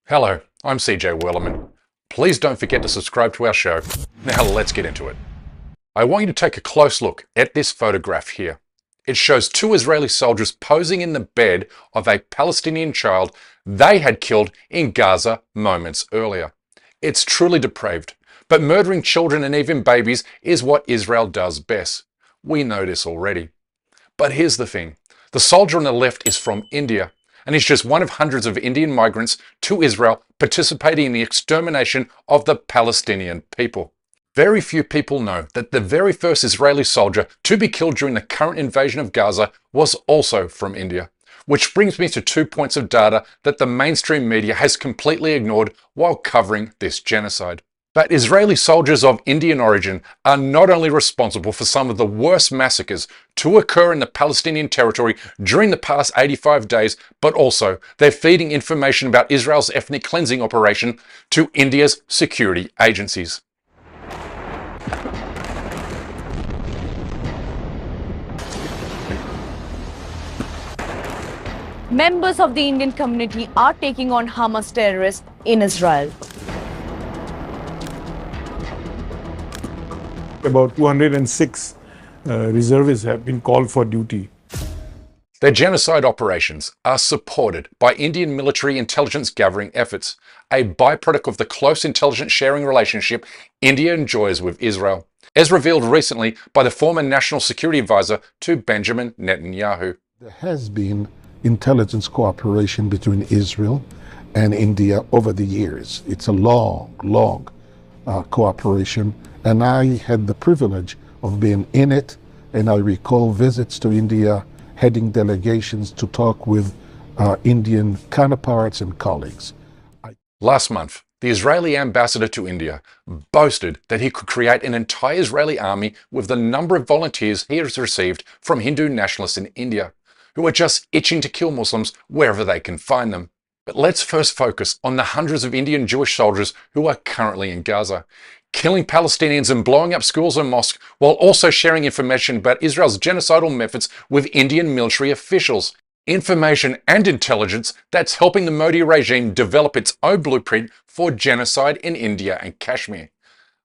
Hello, I'm CJ Wellerman. Please don't forget to subscribe to our show. Now let's get into it. I want you to take a close look at this photograph here. It shows two Israeli soldiers posing in the bed of a Palestinian child they had killed in Gaza moments earlier. It's truly depraved, but murdering children and even babies is what Israel does best. We know this already. But here's the thing. The soldier on the left is from India, and he's just one of hundreds of Indian migrants to Israel participating in the extermination of the Palestinian people. Very few people know that the very first Israeli soldier to be killed during the current invasion of Gaza was also from India. Which brings me to 2 points of data that the mainstream media has completely ignored while covering this genocide. But Israeli soldiers of Indian origin are not only responsible for some of the worst massacres to occur in the Palestinian territory during the past 85 days, but also they're feeding information about Israel's ethnic cleansing operation to India's security agencies. Members of the Indian community are taking on Hamas terrorists in Israel. About 206 reservists have been called for duty. Their genocide operations are supported by Indian military intelligence gathering efforts, a byproduct of the close intelligence sharing relationship India enjoys with Israel, as revealed recently by the former National Security Advisor to Benjamin Netanyahu. There has been intelligence cooperation between Israel and India over the years. It's a long cooperation, and I had the privilege of being in it, and I recall visits to India, heading delegations to talk with Indian counterparts and colleagues. Last month, the Israeli ambassador to India boasted that he could create an entire Israeli army with the number of volunteers he has received from Hindu nationalists in India, who are just itching to kill Muslims wherever they can find them. But let's first focus on the hundreds of Indian Jewish soldiers who are currently in Gaza, killing Palestinians and blowing up schools and mosques, while also sharing information about Israel's genocidal methods with Indian military officials. Information and intelligence that's helping the Modi regime develop its own blueprint for genocide in India and Kashmir.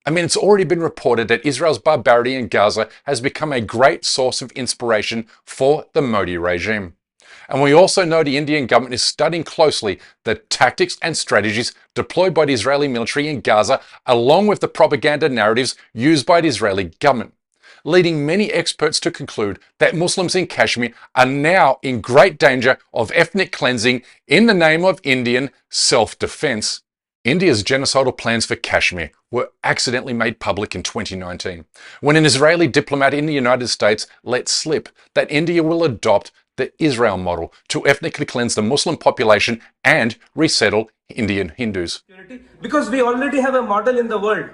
I mean, it's already been reported that Israel's barbarity in Gaza has become a great source of inspiration for the Modi regime. And we also know the Indian government is studying closely the tactics and strategies deployed by the Israeli military in Gaza, along with the propaganda narratives used by the Israeli government, leading many experts to conclude that Muslims in Kashmir are now in great danger of ethnic cleansing in the name of Indian self-defense. India's genocidal plans for Kashmir were accidentally made public in 2019, when an Israeli diplomat in the United States let slip that India will adopt the Israel model to ethnically cleanse the Muslim population and resettle Indian Hindus. Because we already have a model in the world.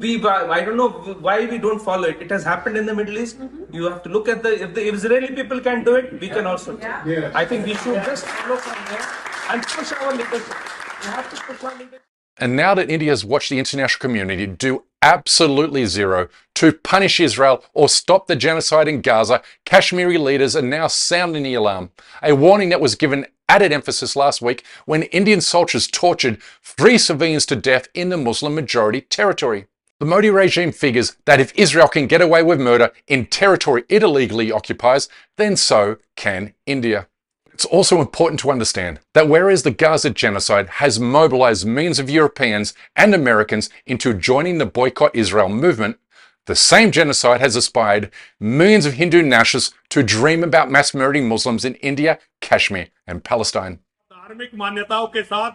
I don't know why we don't follow it. It has happened in the Middle East. You have to look at if the Israeli people can do it, we can also do it. Yeah. I think we should just follow from there and push our leadership. We have to push our leadership. And now that India has watched the international community do absolutely zero to punish Israel or stop the genocide in Gaza, Kashmiri leaders are now sounding the alarm. A warning that was given added emphasis last week when Indian soldiers tortured 3 civilians to death in the Muslim majority territory. The Modi regime figures that if Israel can get away with murder in territory it illegally occupies, then so can India. It's also important to understand that whereas the Gaza genocide has mobilized millions of Europeans and Americans into joining the Boycott Israel movement, the same genocide has inspired millions of Hindu nationalists to dream about mass murdering Muslims in India, Kashmir, and Palestine. धार्मिक मान्यताओं के साथ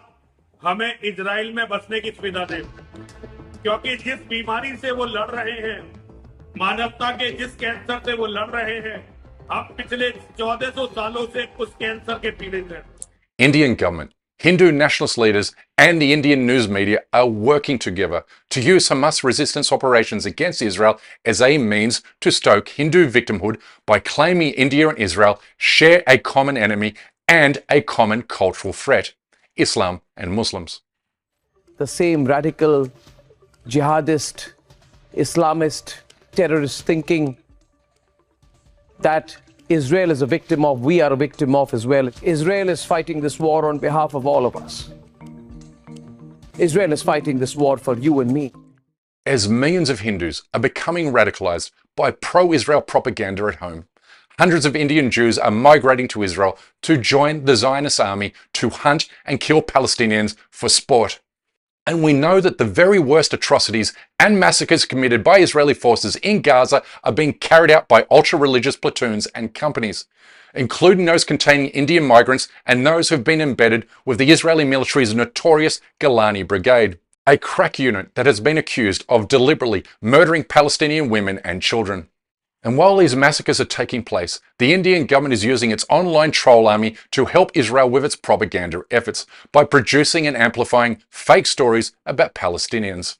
हमें Israel में बसने की सुविधा दे, क्योंकि जिस बीमारी से वो लड़ रहे हैं, मानवता के जिस कैंसर से वो लड़ रहे हैं, हम पिछले 1400 सालों से उस कैंसर के पीड़ित हैं. Indian government, Hindu nationalist leaders, and the Indian news media are working together to use Hamas resistance operations against Israel as a means to stoke Hindu victimhood by claiming India and Israel share a common enemy and a common cultural threat, Islam and Muslims. The same radical, jihadist, Islamist, terrorist thinking that Israel is a victim of, we are a victim of as well. Israel is fighting this war on behalf of all of us. Israel is fighting this war for you and me. As millions of Hindus are becoming radicalized by pro-Israel propaganda at home, hundreds of Indian Jews are migrating to Israel to join the Zionist army to hunt and kill Palestinians for sport. And we know that the very worst atrocities and massacres committed by Israeli forces in Gaza are being carried out by ultra-religious platoons and companies, including those containing Indian migrants and those who have been embedded with the Israeli military's notorious Golani Brigade, a crack unit that has been accused of deliberately murdering Palestinian women and children. And while these massacres are taking place, the Indian government is using its online troll army to help Israel with its propaganda efforts by producing and amplifying fake stories about Palestinians.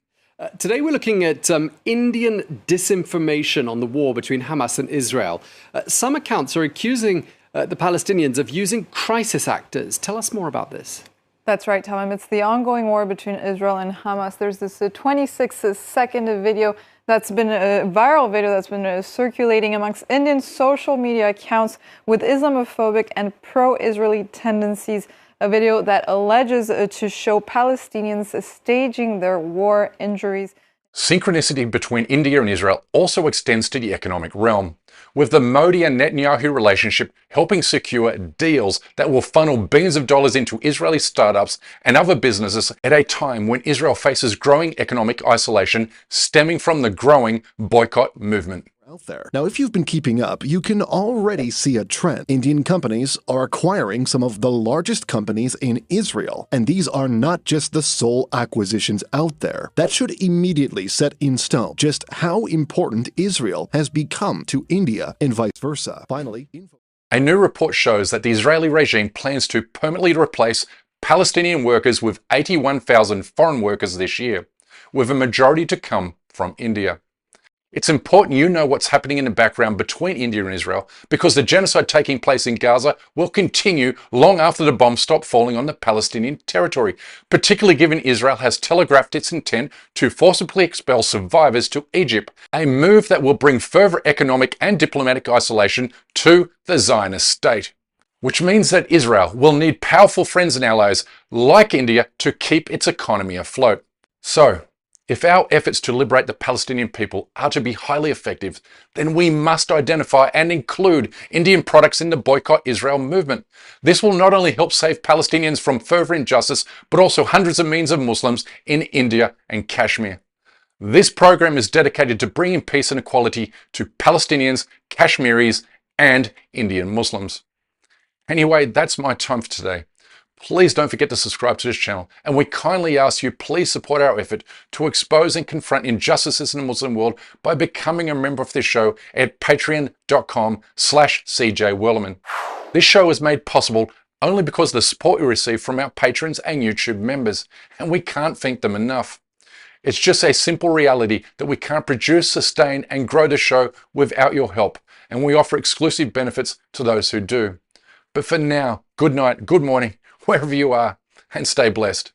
Today we're looking at Indian disinformation on the war between Hamas and Israel. Some accounts are accusing the Palestinians of using crisis actors. Tell us more about this. That's right, Tom. It's the ongoing war between Israel and Hamas. There's this 26-second video that's been a viral video that's been circulating amongst Indian social media accounts with Islamophobic and pro-Israeli tendencies. A video that alleges to show Palestinians staging their war injuries. Synchronicity between India and Israel also extends to the economic realm, with the Modi and Netanyahu relationship helping secure deals that will funnel billions of dollars into Israeli startups and other businesses at a time when Israel faces growing economic isolation stemming from the growing boycott movement. Out there. Now, if you've been keeping up, you can already see a trend. Indian companies are acquiring some of the largest companies in Israel, and these are not just the sole acquisitions out there. That should immediately set in stone just how important Israel has become to India and vice versa. Finally, a new report shows that the Israeli regime plans to permanently replace Palestinian workers with 81,000 foreign workers this year, with a majority to come from India. It's important you know what's happening in the background between India and Israel, because the genocide taking place in Gaza will continue long after the bombs stop falling on the Palestinian territory, particularly given Israel has telegraphed its intent to forcibly expel survivors to Egypt, a move that will bring further economic and diplomatic isolation to the Zionist state. Which means that Israel will need powerful friends and allies like India to keep its economy afloat. So, if our efforts to liberate the Palestinian people are to be highly effective, then we must identify and include Indian products in the Boycott Israel movement. This will not only help save Palestinians from further injustice, but also hundreds of millions of Muslims in India and Kashmir. This program is dedicated to bringing peace and equality to Palestinians, Kashmiris, and Indian Muslims. Anyway, that's my time for today. Please don't forget to subscribe to this channel, and we kindly ask you please support our effort to expose and confront injustices in the Muslim world by becoming a member of this show at patreon.com/CJWerleman. This show is made possible only because of the support we receive from our patrons and YouTube members, and we can't thank them enough. It's just a simple reality that we can't produce, sustain, and grow the show without your help, and we offer exclusive benefits to those who do. But for now, good night, good morning, wherever you are, and stay blessed.